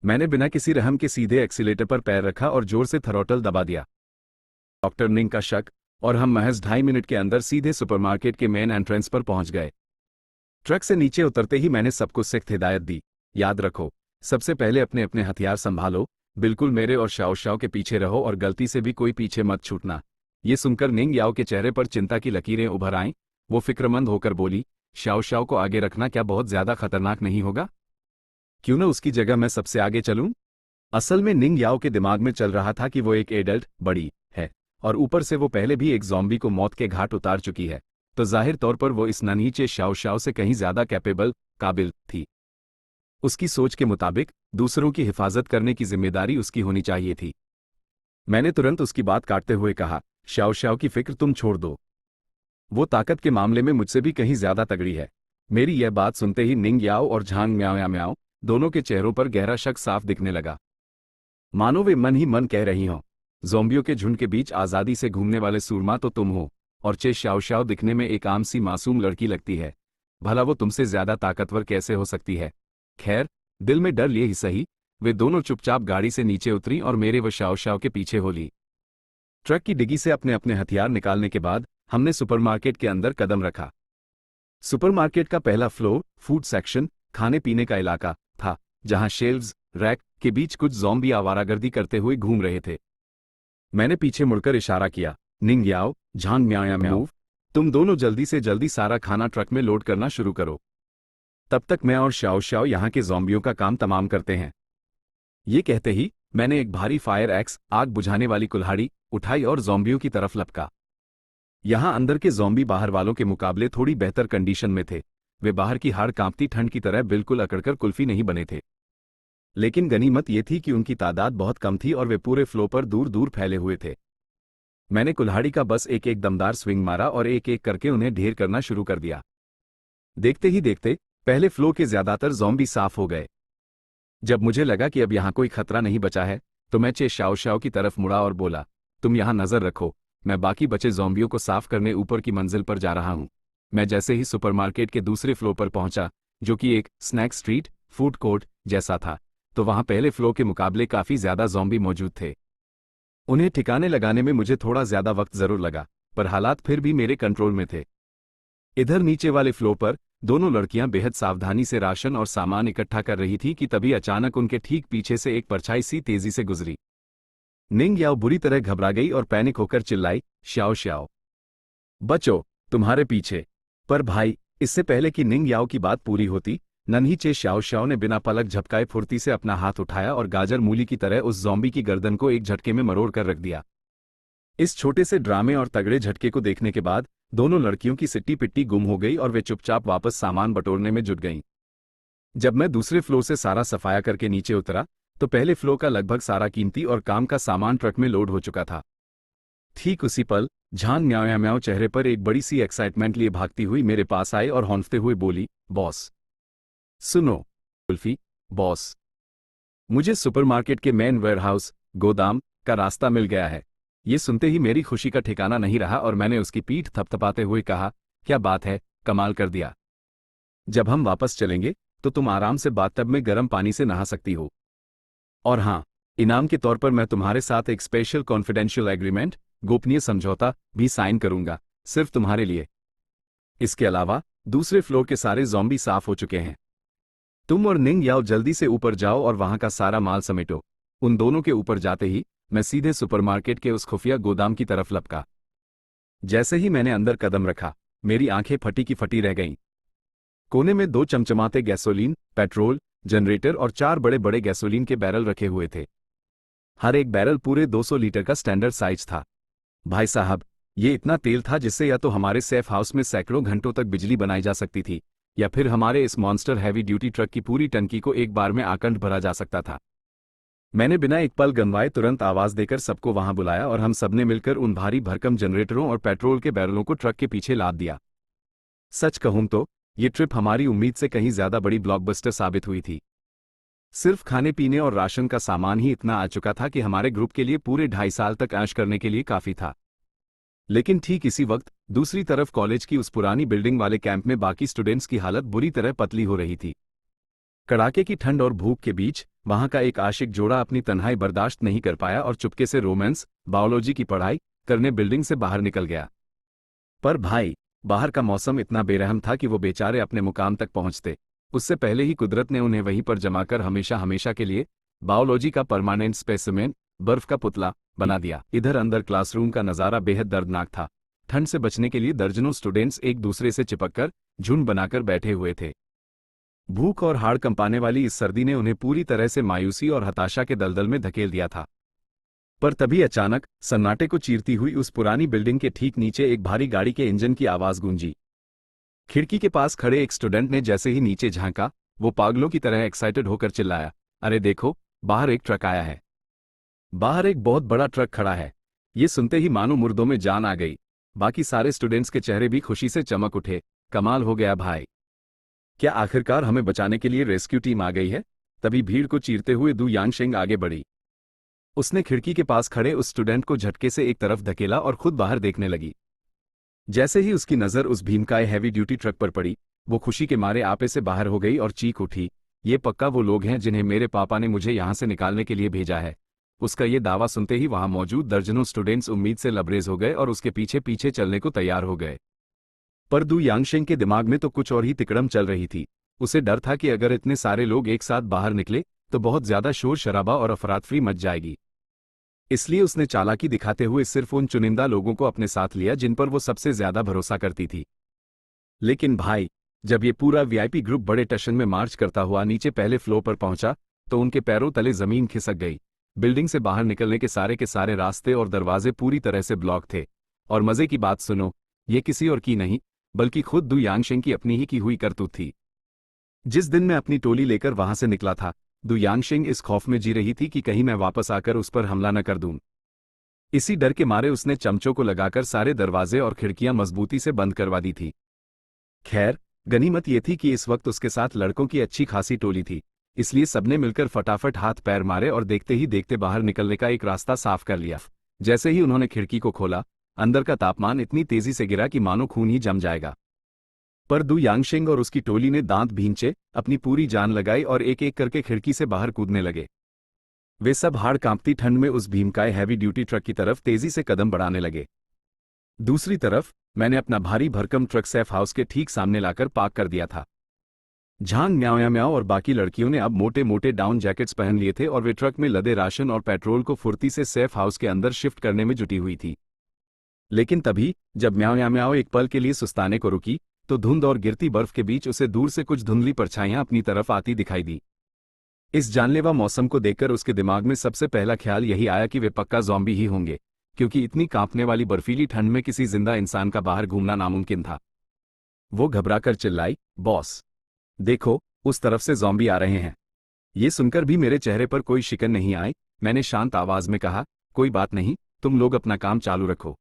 मैंने बिना किसी रहम के सीधे एक्सीलेटर पर पैर रखा और जोर से थ्रॉटल दबा दिया। डॉक्टर निंग का शक और हम महज 2.5 मिनट के अंदर सीधे सुपरमार्केट के मेन एंट्रेंस पर पहुंच गए। ट्रक से नीचे उतरते ही मैंने सबको सख्त हिदायत दी, याद रखो, सबसे पहले अपने अपने हथियार संभालो, बिल्कुल मेरे और शाओ शाओ के पीछे रहो और गलती से भी कोई पीछे मत छूटना। ये सुनकर निंग याओ के चेहरे पर चिंता की लकीरें उभर आईं। वो फिक्रमंद होकर बोली, शाओ शाओ को आगे रखना क्या बहुत ज्यादा खतरनाक नहीं होगा? क्यों न उसकी जगह मैं सबसे आगे चलूं? असल में निंग याओ के दिमाग में चल रहा था कि वो एक एडल्ट बड़ी है और ऊपर से वो पहले भी एक ज़ॉम्बी को मौत के घाट उतार चुकी है, तो जाहिर तौर पर वो इस नन्हीचे शाओ शाओ से कहीं ज्यादा काबिल थी। उसकी सोच के मुताबिक दूसरों की हिफाजत करने की जिम्मेदारी उसकी होनी चाहिए थी। मैंने तुरंत उसकी बात काटते हुए कहा, शाओ शाओ की फिक्र तुम छोड़ दो, वो ताकत के मामले में मुझसे भी कहीं ज्यादा तगड़ी है। मेरी यह बात सुनते ही निंग याओ और झांग म्याओ म्याओ दोनों के चेहरों पर गहरा शक साफ दिखने लगा। मानो वे मन ही मन कह रही हों, ज़ॉम्बियों के झुंड के बीच आज़ादी से घूमने वाले सूरमा तो तुम हो, और चे शाओ शाओ दिखने में एक आम सी मासूम लड़की लगती है, भला वो तुमसे ज्यादा ताकतवर कैसे हो सकती है? खैर, दिल में डर लिए ही सही, वे दोनों चुपचाप गाड़ी से नीचे उतरी और मेरे व शाओ शाओ के पीछे हो ली। ट्रक की डिग्गी से अपने अपने हथियार निकालने के बाद हमने सुपरमार्केट के अंदर कदम रखा। सुपरमार्केट का पहला फ्लोर फूड सेक्शन, खाने पीने का इलाका था, जहां शेल्व्स, रैक के बीच कुछ ज़ॉम्बी आवारागर्दी करते हुए घूम रहे थे। मैंने पीछे मुड़कर इशारा किया, निंग याओ, झांग म्याओ म्याओ, तुम दोनों जल्दी से जल्दी सारा खाना ट्रक में लोड करना शुरू करो। तब तक मैं और शाओ शाओ यहाँ के ज़ॉम्बियों का काम तमाम करते हैं। ये कहते ही मैंने एक भारी फायर एक्स, आग बुझाने वाली कुल्हाड़ी, उठाई और ज़ॉम्बियों की तरफ लपका। यहाँ अंदर के ज़ॉम्बी बाहर वालों के मुकाबले थोड़ी बेहतर कंडीशन में थे। वे बाहर की हाड़ कांपती ठंड की तरह बिल्कुल अकड़कर कुल्फी नहीं बने थे। लेकिन गनीमत ये थी कि उनकी तादाद बहुत कम थी और वे पूरे फ्लो पर दूर दूर फैले हुए थे। मैंने कुल्हाड़ी का बस एक एक दमदार स्विंग मारा और एक एक करके उन्हें ढेर करना शुरू कर दिया। देखते ही देखते पहले फ्लो के ज्यादातर ज़ॉम्बी साफ हो गए। जब मुझे लगा कि अब यहाँ कोई खतरा नहीं बचा है, तो मैं चे शाओ शाओ की तरफ मुड़ा और बोला, तुम यहाँ नजर रखो, मैं बाकी बचे ज़ॉम्बियों को साफ करने ऊपर की मंजिल पर जा रहा हूँ। मैं जैसे ही सुपरमार्केट के दूसरे फ्लो पर पहुंचा, जो कि एक स्नैक स्ट्रीट फूड कोर्ट जैसा था, तो वहां पहले फ्लो के मुकाबले काफी ज्यादा ज़ॉम्बी मौजूद थे। उन्हें ठिकाने लगाने में मुझे थोड़ा ज्यादा वक्त जरूर लगा, पर हालात फिर भी मेरे कंट्रोल में थे। इधर नीचे वाले फ्लो पर दोनों लड़कियां बेहद सावधानी से राशन और सामान इकट्ठा कर रही थी कि तभी अचानक उनके ठीक पीछे से एक परछाई सी तेजी से गुजरी। निंग याओ बुरी तरह घबरा गई और पैनिक होकर चिल्लाई, शाओ शाओ, बचो, तुम्हारे पीछे। पर भाई, इससे पहले कि निंग याओ की बात पूरी होती, नन्ही चे शाओ शाओ ने बिना पलक झपकाए फुर्ती से अपना हाथ उठाया और गाजर मूली की तरह उस ज़ॉम्बी की गर्दन को एक झटके में मरोड़ कर रख दिया। इस छोटे से ड्रामे और तगड़े झटके को देखने के बाद दोनों लड़कियों की सिट्टी पिट्टी गुम हो गई और वे चुपचाप वापस सामान बटोरने में जुट गईं। जब मैं दूसरे फ्लोर से सारा सफाया करके नीचे उतरा, तो पहले फ्लोर का लगभग सारा कीमती और काम का सामान ट्रक में लोड हो चुका था। ठीक उसी पल झांग म्याओ म्याओ चेहरे पर एक बड़ी सी एक्साइटमेंट लिए भागती हुई मेरे पास आई और हौंफते हुए बोली, बॉस सुनो, कुल्फी बॉस, मुझे सुपरमार्केट के मेन वेयरहाउस गोदाम का रास्ता मिल गया है। ये सुनते ही मेरी खुशी का ठिकाना नहीं रहा और मैंने उसकी पीठ थपथपाते हुए कहा, क्या बात है, कमाल कर दिया। जब हम वापस चलेंगे तो तुम आराम से बाथटब में गर्म पानी से नहा सकती हो। और हाँ, इनाम के तौर पर मैं तुम्हारे साथ एक स्पेशल कॉन्फिडेंशियल एग्रीमेंट, गोपनीय समझौता भी साइन करूंगा, सिर्फ तुम्हारे लिए। इसके अलावा दूसरे फ्लोर के सारे ज़ॉम्बी साफ हो चुके हैं। तुम और निंग याओ जल्दी से ऊपर जाओ और वहां का सारा माल समेटो। उन दोनों के ऊपर जाते ही मैं सीधे सुपरमार्केट के उस खुफिया गोदाम की तरफ लपका। जैसे ही मैंने अंदर कदम रखा, मेरी आंखें फटी की फटी रह गईं। कोने में 2 चमचमाते गैसोलीन, पेट्रोल, जनरेटर और 4 बड़े बड़े गैसोलीन के बैरल रखे हुए थे। हर एक बैरल पूरे 200 लीटर का स्टैंडर्ड साइज था। भाई साहब, ये इतना तेल था जिससे या तो हमारे सेफ हाउस में सैकड़ों घंटों तक बिजली बनाई जा सकती थी, या फिर हमारे इस मॉन्स्टर हैवी ड्यूटी ट्रक की पूरी टंकी को एक बार में आकंठ भरा जा सकता था। मैंने बिना एक पल गंवाए तुरंत आवाज देकर सबको वहां बुलाया और हम सबने मिलकर उन भारी भरकम जनरेटरों और पेट्रोल के बैरलों को ट्रक के पीछे लाद दिया। सच कहूं तो ये ट्रिप हमारी उम्मीद से कहीं ज्यादा बड़ी ब्लॉकबस्टर साबित हुई थी। सिर्फ खाने पीने और राशन का सामान ही इतना आ चुका था कि हमारे ग्रुप के लिए पूरे 2.5 साल तक ऐश करने के लिए काफी था। लेकिन ठीक इसी वक्त दूसरी तरफ कॉलेज की उस पुरानी बिल्डिंग वाले कैंप में बाकी स्टूडेंट्स की हालत बुरी तरह पतली हो रही थी। कड़ाके की ठंड और भूख के बीच वहां का एक आशिक जोड़ा अपनी तन्हाई बर्दाश्त नहीं कर पाया और चुपके से रोमांस बायोलॉजी की पढ़ाई करने बिल्डिंग से बाहर निकल गया। पर भाई, बाहर का मौसम इतना बेरहम था कि वो बेचारे अपने मुकाम तक पहुंचते उससे पहले ही कुदरत ने उन्हें वहीं पर जमाकर हमेशा हमेशा के लिए बायोलॉजी का परमानेंट स्पेसिमेन, बर्फ का पुतला बना दिया। इधर अंदर क्लासरूम का नजारा बेहद दर्दनाक था। ठंड से बचने के लिए दर्जनों स्टूडेंट्स एक दूसरे से चिपककर झुंड बनाकर बैठे हुए थे। भूख और हाड़ कंपाने वाली इस सर्दी ने उन्हें पूरी तरह से मायूसी और हताशा के दलदल में धकेल दिया था। पर तभी अचानक सन्नाटे को चीरती हुई उस पुरानी बिल्डिंग के ठीक नीचे एक भारी गाड़ी के इंजन की आवाज गूंजी। खिड़की के पास खड़े एक स्टूडेंट ने जैसे ही नीचे झांका, वो पागलों की तरह एक्साइटेड होकर चिल्लाया, अरे देखो, बाहर एक ट्रक आया है। बाहर एक बहुत बड़ा ट्रक खड़ा है। ये सुनते ही मानो मुर्दों में जान आ गई। बाकी सारे स्टूडेंट्स के चेहरे भी खुशी से चमक उठे। कमाल हो गया भाई, क्या आखिरकार हमें बचाने के लिए रेस्क्यू टीम आ गई है। तभी भीड़ को चीरते हुए दु यांगशेंग आगे बढ़ी। उसने खिड़की के पास खड़े उस स्टूडेंट को झटके से एक तरफ धकेला और खुद बाहर देखने लगी। जैसे ही उसकी नजर उस भीमकाय हैवी ड्यूटी ट्रक पर पड़ी, वो खुशी के मारे आपे से बाहर हो गई और चीख उठी, ये पक्का वो लोग हैं जिन्हें मेरे पापा ने मुझे यहां से निकालने के लिए भेजा है। उसका ये दावा सुनते ही वहां मौजूद दर्जनों स्टूडेंट्स उम्मीद से लबरेज हो गए और उसके पीछे पीछे चलने को तैयार हो गए। पर दु यांगशेंग के दिमाग में तो कुछ और ही तिकड़म चल रही थी। उसे डर था कि अगर इतने सारे लोग एक साथ बाहर निकले तो बहुत ज्यादा शोर शराबा और अफरातफरी मच जाएगी। इसलिए उसने चालाकी दिखाते हुए सिर्फ उन चुनिंदा लोगों को अपने साथ लिया जिन पर वो सबसे ज्यादा भरोसा करती थी। लेकिन भाई, जब ये पूरा वीआईपी ग्रुप बड़े टशन में मार्च करता हुआ नीचे पहले फ्लोर पर पहुंचा तो उनके पैरों तले जमीन खिसक गई। बिल्डिंग से बाहर निकलने के सारे रास्ते और दरवाजे पूरी तरह से ब्लॉक थे। और मजे की बात सुनो, ये किसी और की नहीं बल्कि खुद दु यांगशेंग की अपनी ही की हुई करतूत थी। जिस दिन मैं अपनी टोली लेकर वहां से निकला था, दु यांगशेंग इस खौफ में जी रही थी कि कहीं मैं वापस आकर उस पर हमला न कर दूं। इसी डर के मारे उसने चमचों को लगाकर सारे दरवाजे और खिड़कियां मजबूती से बंद करवा दी थी। खैर, गनीमत ये थी कि इस वक्त उसके साथ लड़कों की अच्छी खासी टोली थी, इसलिए सबने मिलकर फटाफट हाथ पैर मारे और देखते ही देखते बाहर निकलने का एक रास्ता साफ कर लिया। जैसे ही उन्होंने खिड़की को खोला, अंदर का तापमान इतनी तेजी से गिरा कि मानो खून ही जम जाएगा। पर दु यांगशेंग और उसकी टोली ने दांत भींचे, अपनी पूरी जान लगाई और एक एक करके खिड़की से बाहर कूदने लगे। वे सब हाड़ कांपती ठंड में उस भीमकाय हैवी ड्यूटी ट्रक की तरफ तेजी से कदम बढ़ाने लगे। दूसरी तरफ मैंने अपना भारी भरकम ट्रक सेफ हाउस के ठीक सामने लाकर पार्क कर दिया था। झांग, म्याओ म्याओ और बाकी लड़कियों ने अब मोटे मोटे डाउन जैकेट्स पहन लिए थे और वे ट्रक में लदे राशन और पेट्रोल को फुर्ती से सेफ हाउस के अंदर शिफ्ट करने में जुटी हुई थी। लेकिन तभी जब म्याओ म्याओ एक पल के लिए सुस्ताने को रुकी तो धुंध और गिरती बर्फ के बीच उसे दूर से कुछ धुंधली परछाइयां अपनी तरफ आती दिखाई दी। इस जानलेवा मौसम को देखकर उसके दिमाग में सबसे पहला ख्याल यही आया कि वे पक्का ज़ॉम्बी ही होंगे, क्योंकि इतनी कांपने वाली बर्फीली ठंड में किसी जिंदा इंसान का बाहर घूमना नामुमकिन था। वो घबराकर चिल्लाई, बॉस देखो, उस तरफ से ज़ॉम्बी आ रहे हैं। ये सुनकर भी मेरे चेहरे पर कोई शिकन नहीं आई। मैंने शांत आवाज में कहा, कोई बात नहीं, तुम लोग अपना काम चालू रखो,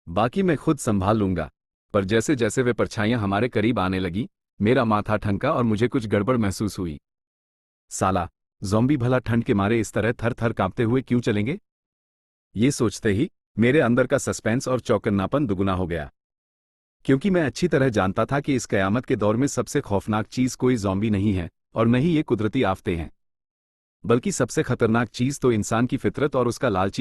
बाकी मैं खुद संभाल लूंगा। पर जैसे जैसे वे परछाइयां हमारे करीब आने लगी, मेरा माथा ठनका और मुझे कुछ गड़बड़ महसूस हुई। साला, ज़ॉम्बी भला ठंड के मारे इस तरह थर थर कांपते हुए क्यों चलेंगे? ये सोचते ही मेरे अंदर का सस्पेंस और चौकन्नापन दुगुना हो गया, क्योंकि मैं अच्छी तरह जानता था कि इस कयामत के दौर में सबसे खौफनाक चीज कोई ज़ॉम्बी नहीं है और न ही ये कुदरती आफतें हैं, बल्कि सबसे खतरनाक चीज तो इंसान की फितरत और उसका लालची